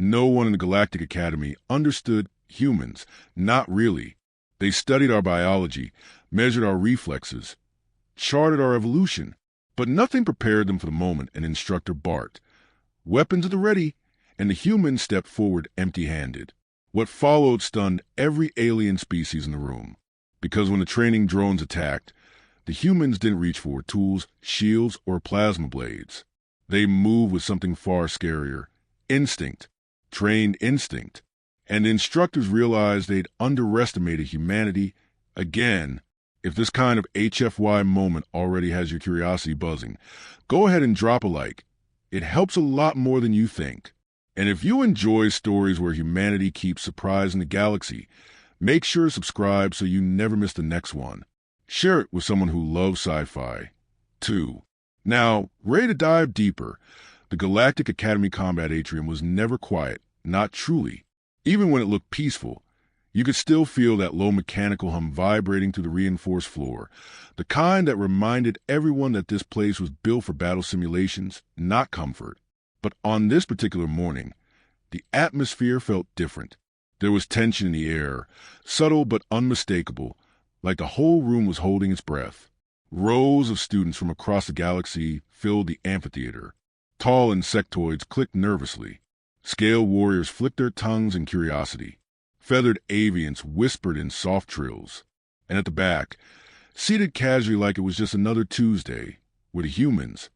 No one in the Galactic Academy understood humans. Not really. They studied our biology, measured our reflexes, charted our evolution, but nothing prepared them for the moment an instructor barked, "Weapons at the ready," and the humans stepped forward empty-handed. What followed stunned every alien species in the room, because when the training drones attacked, the humans didn't reach for tools, shields, or plasma blades. They moved with something far scarier: instinct, trained instinct. And the instructors realized they'd underestimated humanity again. If this kind of HFY moment already has your curiosity buzzing, go ahead and drop a like. It helps a lot more than you think. And if you enjoy stories where humanity keeps surprising the galaxy, make sure to subscribe so you never miss the next one. Share it with someone who loves sci-fi, too. Now, ready to dive deeper, the Galactic Academy Combat Atrium was never quiet, not truly. Even when it looked peaceful, you could still feel that low mechanical hum vibrating through the reinforced floor, the kind that reminded everyone that this place was built for battle simulations, not comfort. But on this particular morning, the atmosphere felt different. There was tension in the air, subtle but unmistakable, like the whole room was holding its breath. Rows of students from across the galaxy filled the amphitheater. Tall insectoids clicked nervously. Scale warriors flicked their tongues in curiosity. Feathered avians whispered in soft trills. And at the back, seated casually like it was just another Tuesday, were the humans,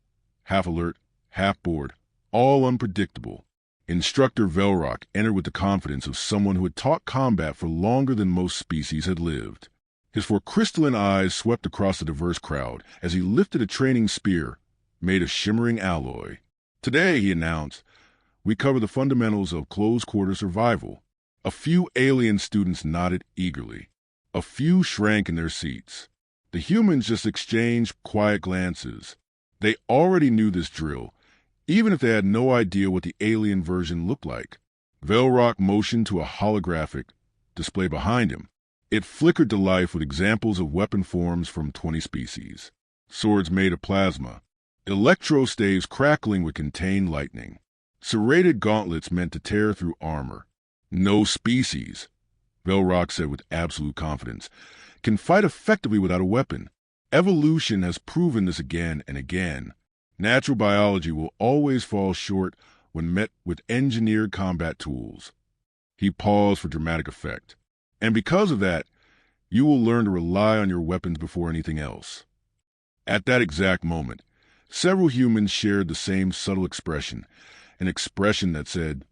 half alert, half bored, all unpredictable. Instructor Velrock entered with the confidence of someone who had taught combat for longer than most species had lived. His four crystalline eyes swept across the diverse crowd as he lifted a training spear made of shimmering alloy. "Today," he announced, "we cover the fundamentals of close-quarter survival." A few alien students nodded eagerly. A few shrank in their seats. The humans just exchanged quiet glances. They already knew this drill, even if they had no idea what the alien version looked like. Velrock motioned to a holographic display behind him. It flickered to life with examples of weapon forms from 20 species. Swords made of plasma. Electro staves crackling with contained lightning. Serrated gauntlets meant to tear through armor. No species, Velrock said with absolute confidence, can fight effectively without a weapon. Evolution has proven this again and again. Natural biology will always fall short when met with engineered combat tools. He paused for dramatic effect. And because of that, you will learn to rely on your weapons before anything else. At that exact moment, several humans shared the same subtle expression, an expression that said,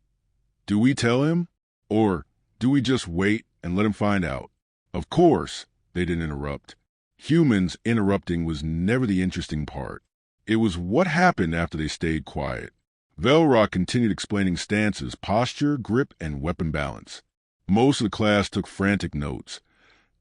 "Do we tell him? Or do we just wait and let him find out?" Of course, they didn't interrupt. Humans interrupting was never the interesting part. It was what happened after they stayed quiet. Velrock continued explaining stances, posture, grip, and weapon balance. Most of the class took frantic notes,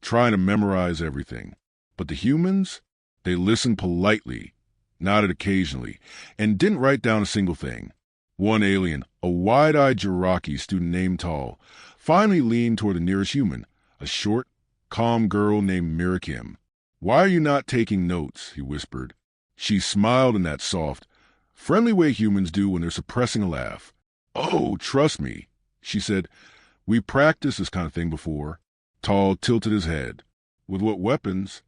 trying to memorize everything. But the humans, they listened politely, nodded occasionally, and didn't write down a single thing. One alien, a wide-eyed Jiraki student named Tall, finally leaned toward the nearest human, a short, calm girl named Mira Kim. "Why are you not taking notes?" he whispered. She smiled in that soft, friendly way humans do when they're suppressing a laugh. "Oh, trust me," she said. "We practiced this kind of thing before." Tall tilted his head. "With what weapons?"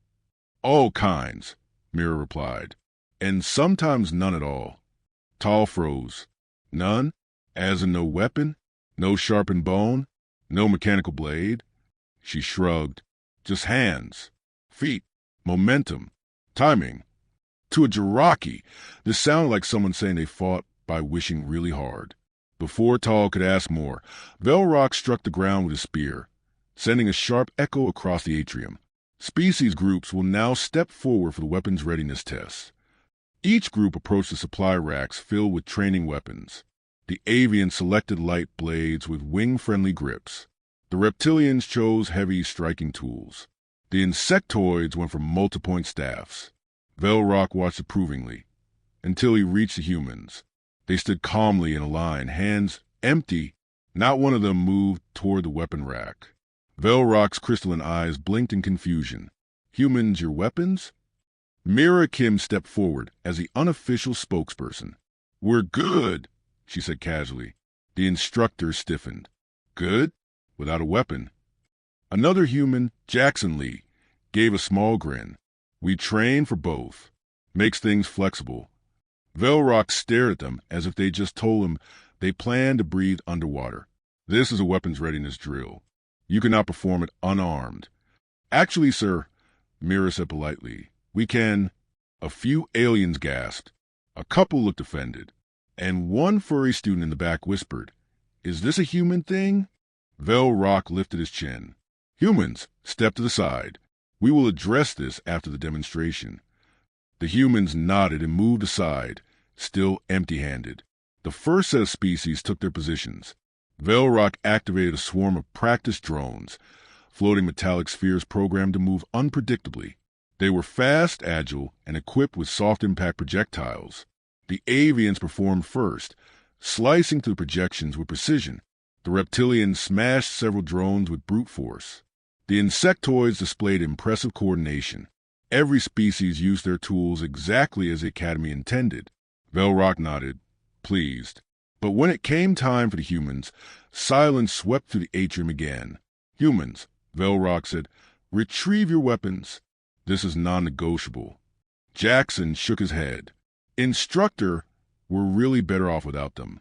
"All kinds," Mira replied. "And sometimes none at all." Tall froze. "None? As in no weapon? No sharpened bone? No mechanical blade?" She shrugged. "Just hands, feet, momentum, timing." To a Jiraki, this sounded like someone saying they fought by wishing really hard. Before Tall could ask more, Velrock struck the ground with his spear, sending a sharp echo across the atrium. Species groups will now step forward for the weapons readiness tests. Each group approached the supply racks filled with training weapons. The avians selected light blades with wing-friendly grips. The reptilians chose heavy striking tools. The insectoids went for multi-point staffs. Velrock watched approvingly, until he reached the humans. They stood calmly in a line, hands empty. Not one of them moved toward the weapon rack. Velrock's crystalline eyes blinked in confusion. "Humans, your weapons?" Mira Kim stepped forward as the unofficial spokesperson. "We're good," she said casually. The instructor stiffened. Good? Without a weapon. Another human, Jackson Lee, gave a small grin. We train for both. Makes things flexible. Velrock stared at them as if they just told him they planned to breathe underwater. This is a weapons readiness drill. You cannot perform it unarmed. Actually, sir, Mira said politely, we can. A few aliens gasped. A couple looked offended. And one furry student in the back whispered, Is this a human thing? Velrock lifted his chin. Humans, step to the side. We will address this after the demonstration. The humans nodded and moved aside, still empty-handed. The first set of species took their positions. Velrock activated a swarm of practice drones, floating metallic spheres programmed to move unpredictably. They were fast, agile, and equipped with soft-impact projectiles. The avians performed first, slicing through projections with precision. The reptilians smashed several drones with brute force. The insectoids displayed impressive coordination. Every species used their tools exactly as the Academy intended. Velrock nodded, pleased. But when it came time for the humans, silence swept through the atrium again. Humans, Velrock said, retrieve your weapons. This is non-negotiable. Jackson shook his head. Instructor, we're really better off without them.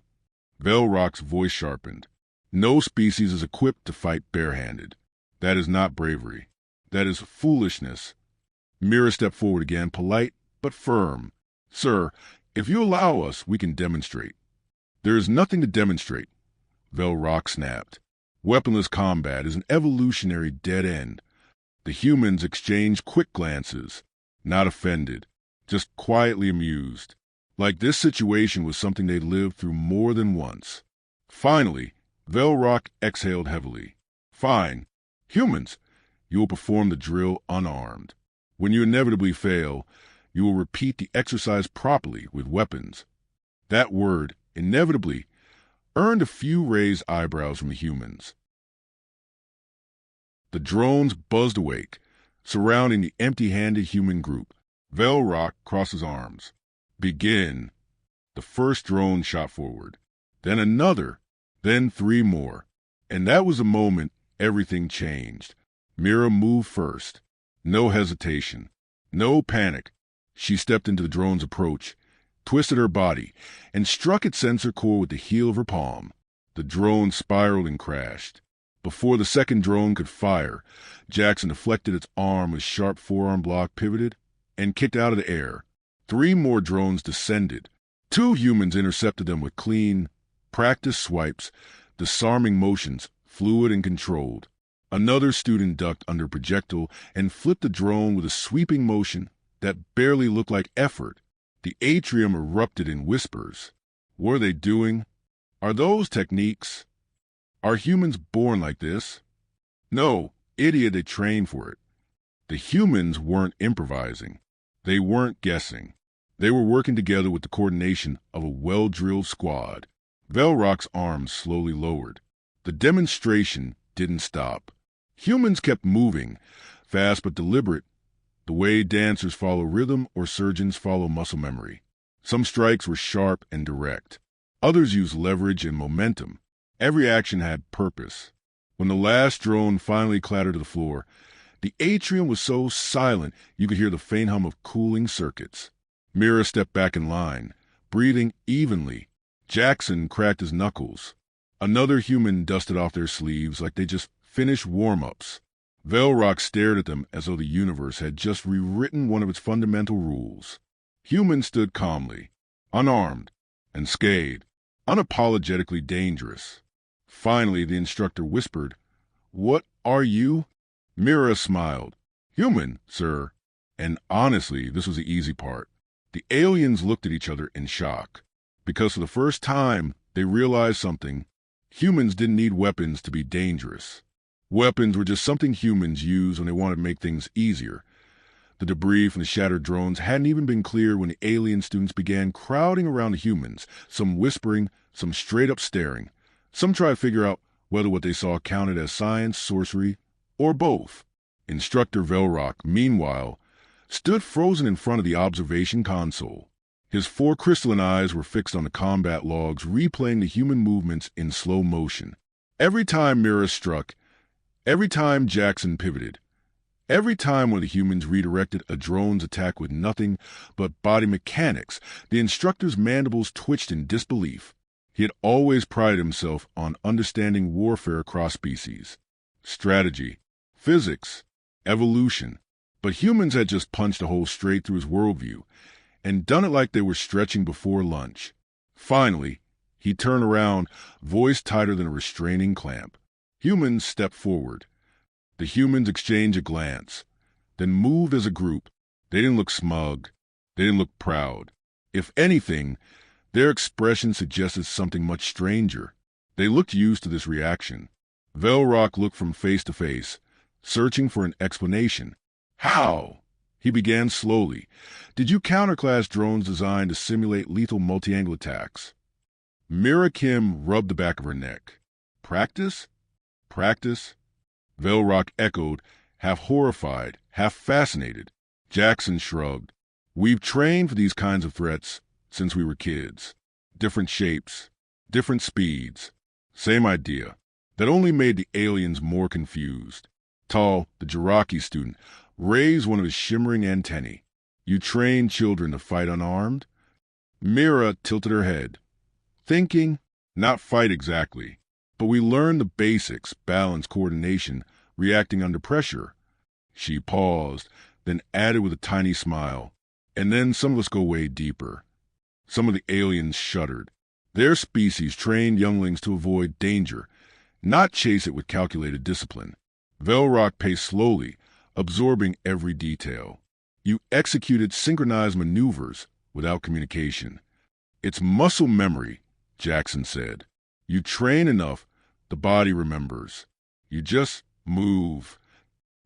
Velrock's voice sharpened. No species is equipped to fight barehanded. That is not bravery. That is foolishness. Mira stepped forward again, polite but firm. Sir, if you allow us, we can demonstrate. There is nothing to demonstrate, Velrock snapped. Weaponless combat is an evolutionary dead end. The humans exchanged quick glances, not offended, just quietly amused, like this situation was something they'd lived through more than once. Finally, Velrock exhaled heavily. Fine. Humans, you will perform the drill unarmed. When you inevitably fail, you will repeat the exercise properly with weapons. That word, inevitably, earned a few raised eyebrows from the humans. The drones buzzed awake, surrounding the empty-handed human group. Velrock crossed his arms. Begin. The first drone shot forward. Then another. Then 3 more. And that was the moment everything changed. Mira moved first. No hesitation. No panic. She stepped into the drone's approach, twisted her body, and struck its sensor core with the heel of her palm. The drone spiraled and crashed. Before the second drone could fire, Jackson deflected its arm with sharp forearm block, pivoted, and kicked out of the air. 3 more drones descended. 2 humans intercepted them with clean, practice swipes, disarming motions, fluid and controlled. Another student ducked under a projectile and flipped the drone with a sweeping motion that barely looked like effort. The atrium erupted in whispers. What are they doing? Are those techniques? Are humans born like this? No, idiot, they trained for it. The humans weren't improvising. They weren't guessing. They were working together with the coordination of a well-drilled squad. Velrock's arms slowly lowered. The demonstration didn't stop. Humans kept moving, fast but deliberate, the way dancers follow rhythm or surgeons follow muscle memory. Some strikes were sharp and direct. Others used leverage and momentum. Every action had purpose. When the last drone finally clattered to the floor, the atrium was so silent you could hear the faint hum of cooling circuits. Mira stepped back in line, breathing evenly. Jackson cracked his knuckles. Another human dusted off their sleeves like they just finished warm-ups. Velrock stared at them as though the universe had just rewritten one of its fundamental rules. Humans stood calmly, unarmed, unscathed, unapologetically dangerous. Finally, the instructor whispered, "What are you?" Mira smiled. "Human, sir." And honestly, this was the easy part. The aliens looked at each other in shock, because for the first time, they realized something. Humans didn't need weapons to be dangerous. Weapons were just something humans use when they wanted to make things easier. The debris from the shattered drones hadn't even been cleared when the alien students began crowding around the humans, some whispering, some straight up staring. Some tried to figure out whether what they saw counted as science, sorcery, or both. Instructor Velrock, meanwhile, stood frozen in front of the observation console. His four crystalline eyes were fixed on the combat logs, replaying the human movements in slow motion. Every time Mira struck, every time Jackson pivoted, every time one of the humans redirected a drone's attack with nothing but body mechanics, the instructor's mandibles twitched in disbelief. He had always prided himself on understanding warfare across species, strategy, physics, evolution. But humans had just punched a hole straight through his worldview and done it like they were stretching before lunch. Finally, he turned around, voice tighter than a restraining clamp. Humans stepped forward. The humans exchanged a glance, then moved as a group. They didn't look smug. They didn't look proud. If anything, their expression suggested something much stranger. They looked used to this reaction. Velrock looked from face to face, searching for an explanation. How? He began slowly. Did you counterclass drones designed to simulate lethal multi-angle attacks? Mira Kim rubbed the back of her neck. Practice? Practice? Velrock echoed, half horrified, half fascinated. Jackson shrugged. We've trained for these kinds of threats since we were kids. Different shapes, different speeds. Same idea. That only made the aliens more confused. Tal, the Jiraki student, raised one of his shimmering antennae. You train children to fight unarmed? Mira tilted her head. Thinking, not fight exactly. But we learn the basics, balance, coordination, reacting under pressure. She paused, then added with a tiny smile. And then some of us go way deeper. Some of the aliens shuddered. Their species trained younglings to avoid danger, not chase it with calculated discipline. Velrock paced slowly, absorbing every detail. You executed synchronized maneuvers without communication. It's muscle memory, Jackson said. You train enough, the body remembers. You just move.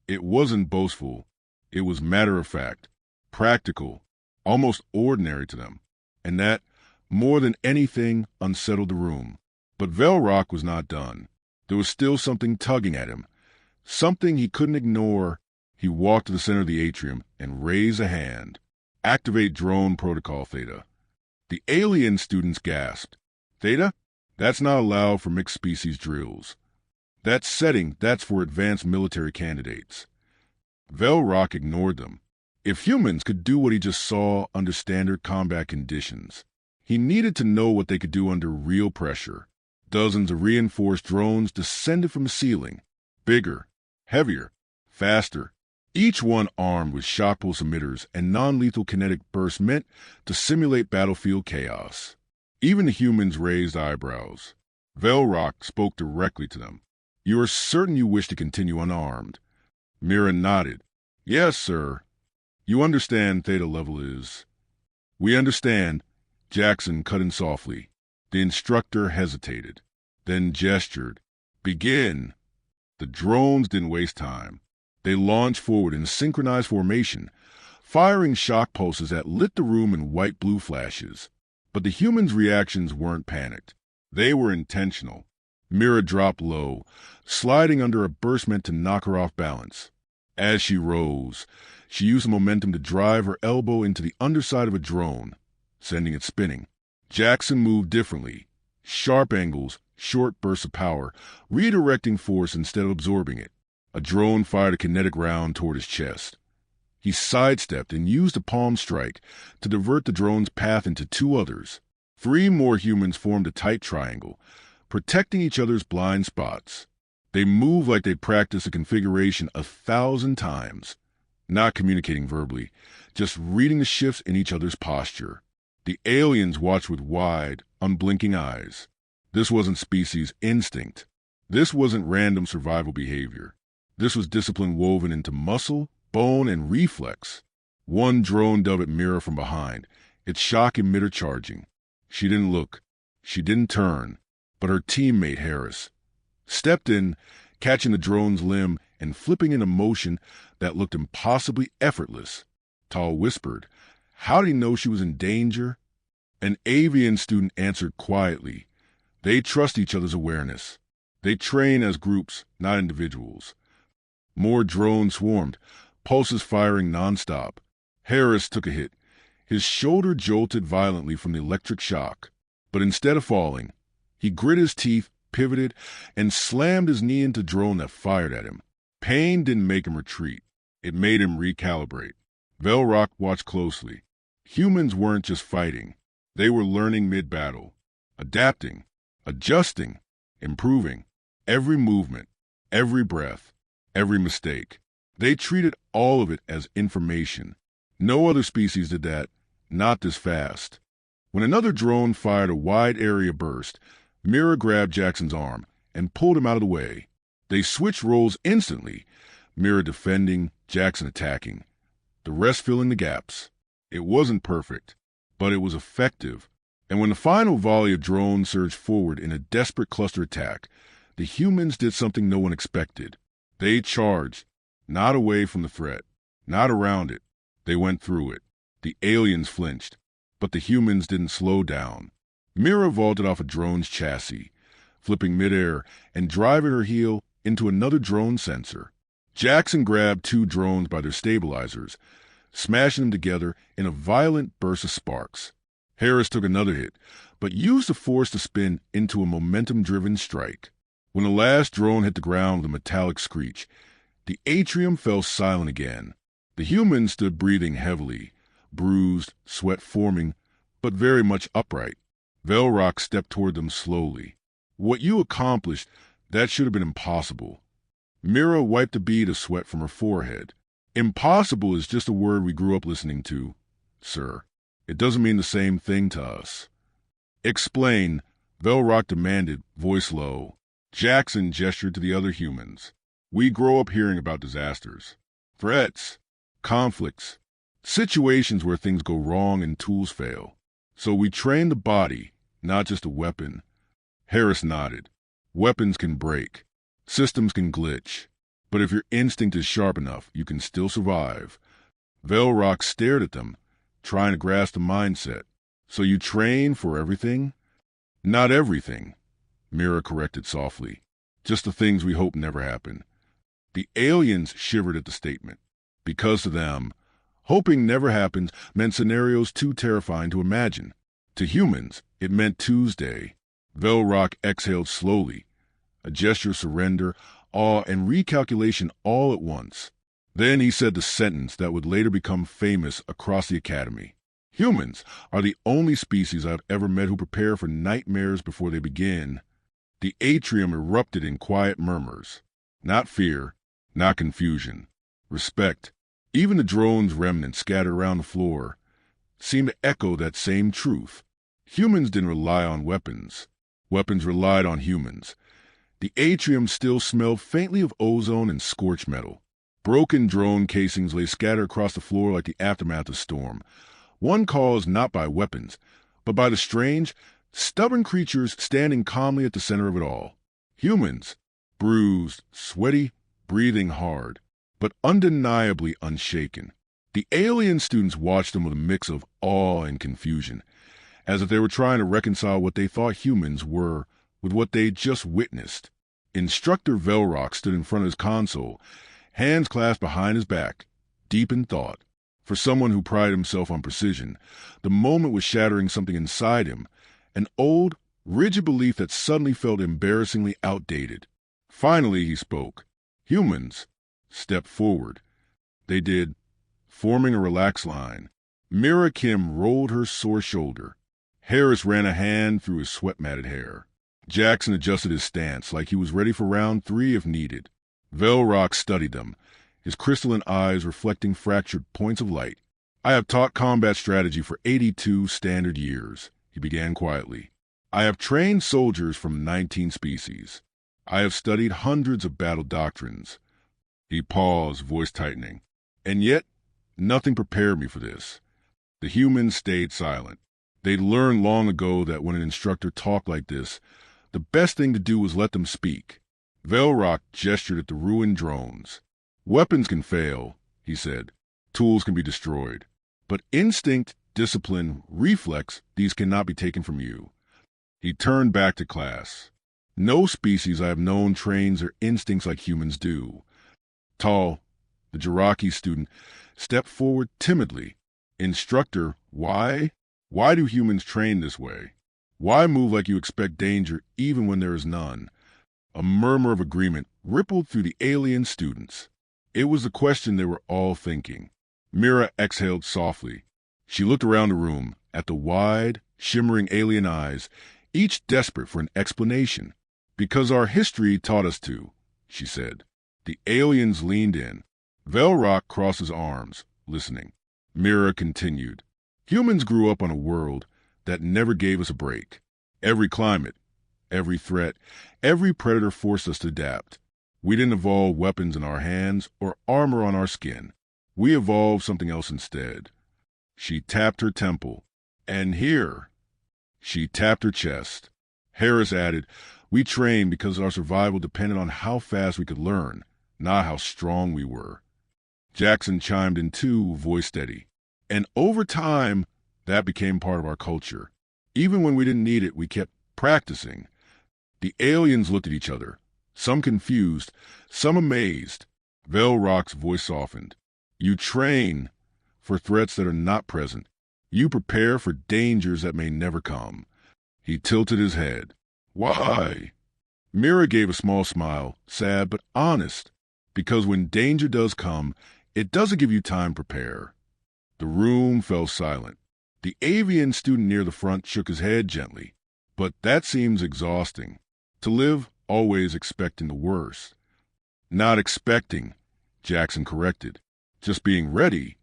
It wasn't boastful. It was matter-of-fact, practical, almost ordinary to them. And that, more than anything, unsettled the room. But Velrock was not done. There was still something tugging at him, something he couldn't ignore. He walked to the center of the atrium and raised a hand. Activate drone protocol, Theta. The alien students gasped. Theta? That's not allowed for mixed species drills. That setting, that's for advanced military candidates. Velrock ignored them. If humans could do what he just saw under standard combat conditions, he needed to know what they could do under real pressure. Dozens of reinforced drones descended from the ceiling. Bigger, heavier, faster. Each one armed with shock pulse emitters and non-lethal kinetic bursts meant to simulate battlefield chaos. Even the humans raised eyebrows. Velrock spoke directly to them. You are certain you wish to continue unarmed? Mira nodded. Yes, sir. You understand Theta level is. We understand. Jackson cut in softly. The instructor hesitated, then gestured. Begin. The drones didn't waste time. They launched forward in synchronized formation, firing shock pulses that lit the room in white-blue flashes. But the humans' reactions weren't panicked. They were intentional. Mira dropped low, sliding under a burst meant to knock her off balance. As she rose, she used the momentum to drive her elbow into the underside of a drone, sending it spinning. Jackson moved differently. Sharp angles, short bursts of power, redirecting force instead of absorbing it. A drone fired a kinetic round toward his chest. He sidestepped and used a palm strike to divert the drone's path into two others. 3 more humans formed a tight triangle, protecting each other's blind spots. They moved like they'd practiced a configuration 1,000 times, not communicating verbally, just reading the shifts in each other's posture. The aliens watched with wide, unblinking eyes. This wasn't species instinct. This wasn't random survival behavior. This was discipline woven into muscle, bone, and reflex. One drone dove at Mira from behind, its shock emitter charging. She didn't look. She didn't turn. But her teammate, Harris, stepped in, catching the drone's limb and flipping in a motion that looked impossibly effortless. Tal whispered, how did he know she was in danger? An avian student answered quietly. They trust each other's awareness. They train as groups, not individuals. More drones swarmed, pulses firing nonstop. Harris took a hit, His shoulder jolted violently from the electric shock, but instead of falling, he grit his teeth, pivoted, and slammed his knee into drone that fired at him. Pain didn't make him retreat. It made him recalibrate. Velrock watched closely. Humans weren't just fighting. They were learning mid-battle, adapting, adjusting, improving. Every movement, every breath, every mistake. They treated all of it as information. No other species did that, not this fast. When another drone fired a wide-area burst, Mira grabbed Jackson's arm and pulled him out of the way. They switched roles instantly, Mira defending, Jackson attacking, the rest filling the gaps. It wasn't perfect, but it was effective. And when the final volley of drones surged forward in a desperate cluster attack, the humans did something no one expected. They charged, not away from the threat, not around it. They went through it. The aliens flinched, but the humans didn't slow down. Mira vaulted off a drone's chassis, flipping midair and driving her heel into another drone sensor. Jackson grabbed two drones by their stabilizers, smashing them together in a violent burst of sparks. Harris took another hit, but used the force to spin into a momentum-driven strike. When the last drone hit the ground with a metallic screech, the atrium fell silent again. The humans stood breathing heavily, bruised, sweat forming, but very much upright. Velrock stepped toward them slowly. "What you accomplished, that should have been impossible." Mira wiped a bead of sweat from her forehead. "Impossible is just a word we grew up listening to, sir. It doesn't mean the same thing to us." "Explain," Velrock demanded, voice low. Jackson gestured to the other humans. "We grow up hearing about disasters, threats, conflicts, situations where things go wrong and tools fail. So we train the body, not just a weapon." Harris nodded. "Weapons can break. Systems can glitch. But if your instinct is sharp enough, you can still survive." Velrock stared at them, trying to grasp the mindset. "So you train for everything?" "Not everything," Mira corrected softly. "Just the things we hope never happen." The aliens shivered at the statement. Because to them, hoping never happens meant scenarios too terrifying to imagine. To humans, it meant Tuesday. Velrock exhaled slowly, a gesture of surrender, awe, and recalculation all at once. Then he said the sentence that would later become famous across the Academy. "Humans are the only species I've ever met who prepare for nightmares before they begin." The atrium erupted in quiet murmurs. Not fear, not confusion. Respect. Even the drone's remnants scattered around the floor seemed to echo that same truth. Humans didn't rely on weapons. Weapons relied on humans. The atrium still smelled faintly of ozone and scorched metal. Broken drone casings lay scattered across the floor like the aftermath of storm, one caused not by weapons, but by the strange, stubborn creatures standing calmly at the center of it all. Humans, bruised, sweaty, breathing hard, but undeniably unshaken. The alien students watched them with a mix of awe and confusion, as if they were trying to reconcile what they thought humans were with what they'd just witnessed. Instructor Velrock stood in front of his console, hands clasped behind his back, deep in thought. For someone who prided himself on precision, the moment was shattering something inside him, an old, rigid belief that suddenly felt embarrassingly outdated. Finally he spoke. Humans stepped forward. They did, forming a relaxed line. Mira Kim rolled her sore shoulder. Harris ran a hand through his sweat-matted hair. Jackson adjusted his stance like he was ready for round 3 if needed. Velrock studied them, his crystalline eyes reflecting fractured points of light. "I have taught combat strategy for 82 standard years," he began quietly. "I have trained soldiers from 19 species. I have studied hundreds of battle doctrines." He paused, voice tightening. "And yet, nothing prepared me for this." The humans stayed silent. They'd learned long ago that when an instructor talked like this, the best thing to do was let them speak. Velrock gestured at the ruined drones. "Weapons can fail," he said. "Tools can be destroyed. But instinct, discipline, reflex, these cannot be taken from you." He turned back to class. "No species I have known trains their instincts like humans do." Tall, the Jiraki student, stepped forward timidly. Instructor, why? Why do humans train this way? Why move like you expect danger even when there is none? A murmur of agreement rippled through the alien students. It was the question they were all thinking. Mira exhaled softly. She looked around the room at the wide, shimmering alien eyes, each desperate for an explanation. Because our history taught us to, she said. The aliens leaned in. Velrock crossed his arms, listening. Mira continued. Humans grew up on a world that never gave us a break. Every climate, every threat, every predator forced us to adapt. We didn't evolve weapons in our hands or armor on our skin. We evolved something else instead. She tapped her temple. And here, she tapped her chest. Harris added, we trained because our survival depended on how fast we could learn, not how strong we were. Jackson chimed in too, voice steady. And over time, that became part of our culture. Even when we didn't need it, we kept practicing. The aliens looked at each other, some confused, some amazed. Velrock's voice softened. You train for threats that are not present. You prepare for dangers that may never come. He tilted his head. Why? Mira gave a small smile, sad but honest. Because when danger does come, it doesn't give you time to prepare. The room fell silent. The avian student near the front shook his head gently. But that seems exhausting. To live always expecting the worst. Not expecting, Jackson corrected. Just being ready.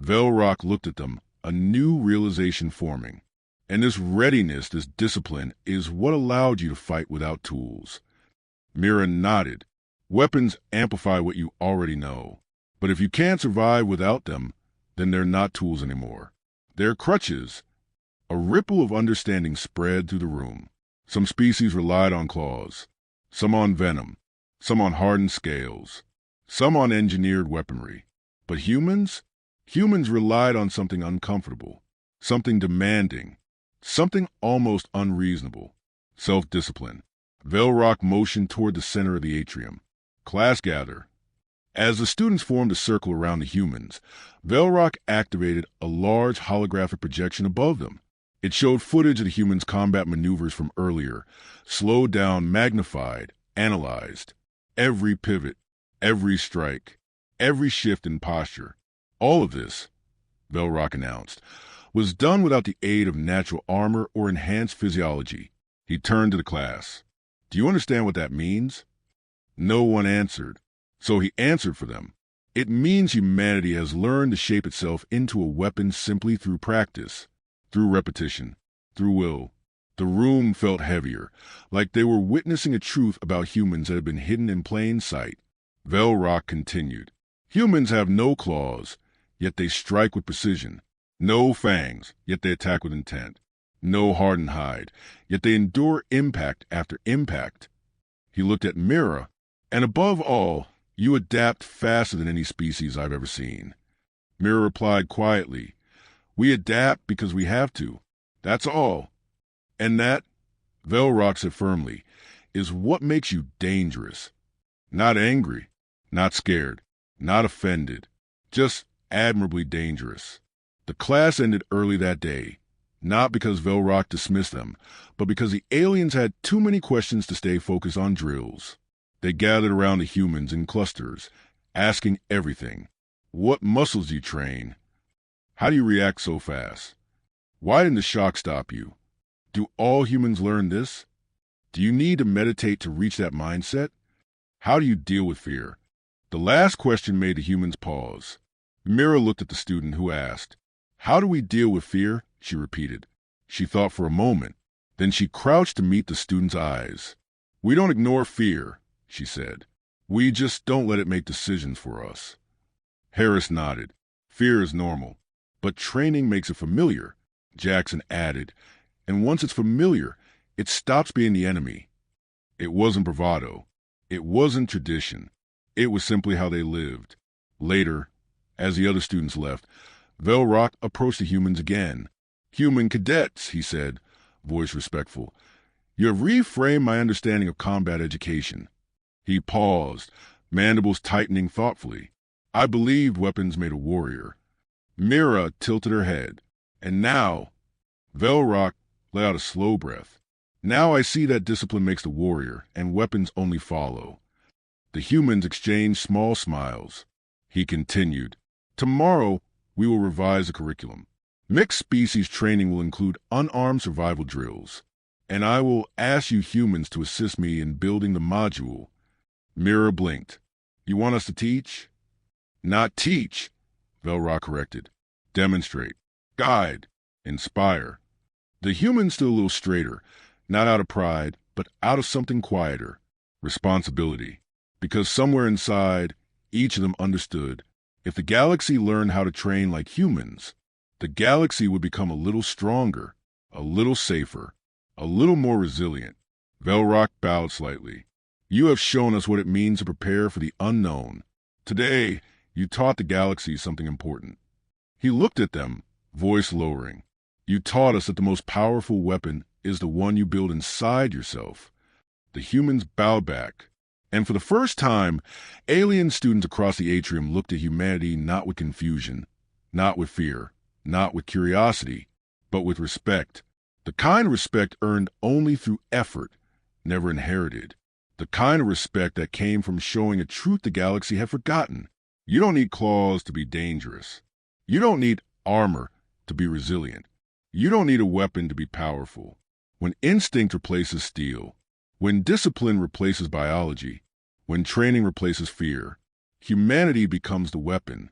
Velrock looked at them, a new realization forming. And this readiness, this discipline, is what allowed you to fight without tools. Mira nodded. Weapons amplify what you already know. But if you can't survive without them, then they're not tools anymore. They're crutches. A ripple of understanding spread through the room. Some species relied on claws, some on venom, some on hardened scales, some on engineered weaponry. But humans? Humans relied on something uncomfortable, something demanding, something almost unreasonable. Self-discipline. Velrock motioned toward the center of the atrium. Class gather. As the students formed a circle around the humans, Velrock activated a large holographic projection above them. It showed footage of the humans' combat maneuvers from earlier, slowed down, magnified, analyzed. Every pivot, every strike, every shift in posture. All of this, Velrock announced, was done without the aid of natural armor or enhanced physiology. He turned to the class. Do you understand what that means? No one answered. So he answered for them. It means humanity has learned to shape itself into a weapon simply through practice, through repetition, through will. The room felt heavier, like they were witnessing a truth about humans that had been hidden in plain sight. Velrock continued. Humans have no claws, yet they strike with precision. No fangs, yet they attack with intent. No hardened hide, yet they endure impact after impact. He looked at Mira, and above all, you adapt faster than any species I've ever seen. Mira replied quietly, we adapt because we have to. That's all. And that, Velrock said firmly, is what makes you dangerous. Not angry, not scared, not offended, just admirably dangerous. The class ended early that day, not because Velrock dismissed them, but because the aliens had too many questions to stay focused on drills. They gathered around the humans in clusters, asking everything. What muscles do you train? How do you react so fast? Why didn't the shock stop you? Do all humans learn this? Do you need to meditate to reach that mindset? How do you deal with fear? The last question made the humans pause. Mira looked at the student who asked, how do we deal with fear? She repeated. She thought for a moment. Then she crouched to meet the student's eyes. We don't ignore fear, she said. We just don't let it make decisions for us. Harris nodded. Fear is normal, but training makes it familiar, Jackson added. And once it's familiar, it stops being the enemy. It wasn't bravado. It wasn't tradition. It was simply how they lived. Later, as the other students left, Velrock approached the humans again. Human cadets, he said, voice respectful. You have reframed my understanding of combat education. He paused, mandibles tightening thoughtfully. I believed weapons made a warrior. Mira tilted her head. And now, Velrock let out a slow breath. Now I see that discipline makes the warrior, and weapons only follow. The humans exchanged small smiles. He continued, tomorrow, we will revise the curriculum. Mixed species training will include unarmed survival drills, and I will ask you humans to assist me in building the module. Mira blinked. You want us to teach? Not teach, Velrock corrected. Demonstrate. Guide. Inspire. The humans stood a little straighter, not out of pride, but out of something quieter. Responsibility. Because somewhere inside, each of them understood, if the galaxy learned how to train like humans, the galaxy would become a little stronger, a little safer, a little more resilient. Velrock bowed slightly. You have shown us what it means to prepare for the unknown. Today, you taught the galaxy something important. He looked at them, voice lowering. You taught us that the most powerful weapon is the one you build inside yourself. The humans bowed back. And for the first time, alien students across the atrium looked at humanity not with confusion, not with fear, not with curiosity, but with respect. The kind of respect earned only through effort, never inherited. The kind of respect that came from showing a truth the galaxy had forgotten. You don't need claws to be dangerous. You don't need armor to be resilient. You don't need a weapon to be powerful. When instinct replaces steel, when discipline replaces biology, when training replaces fear, humanity becomes the weapon.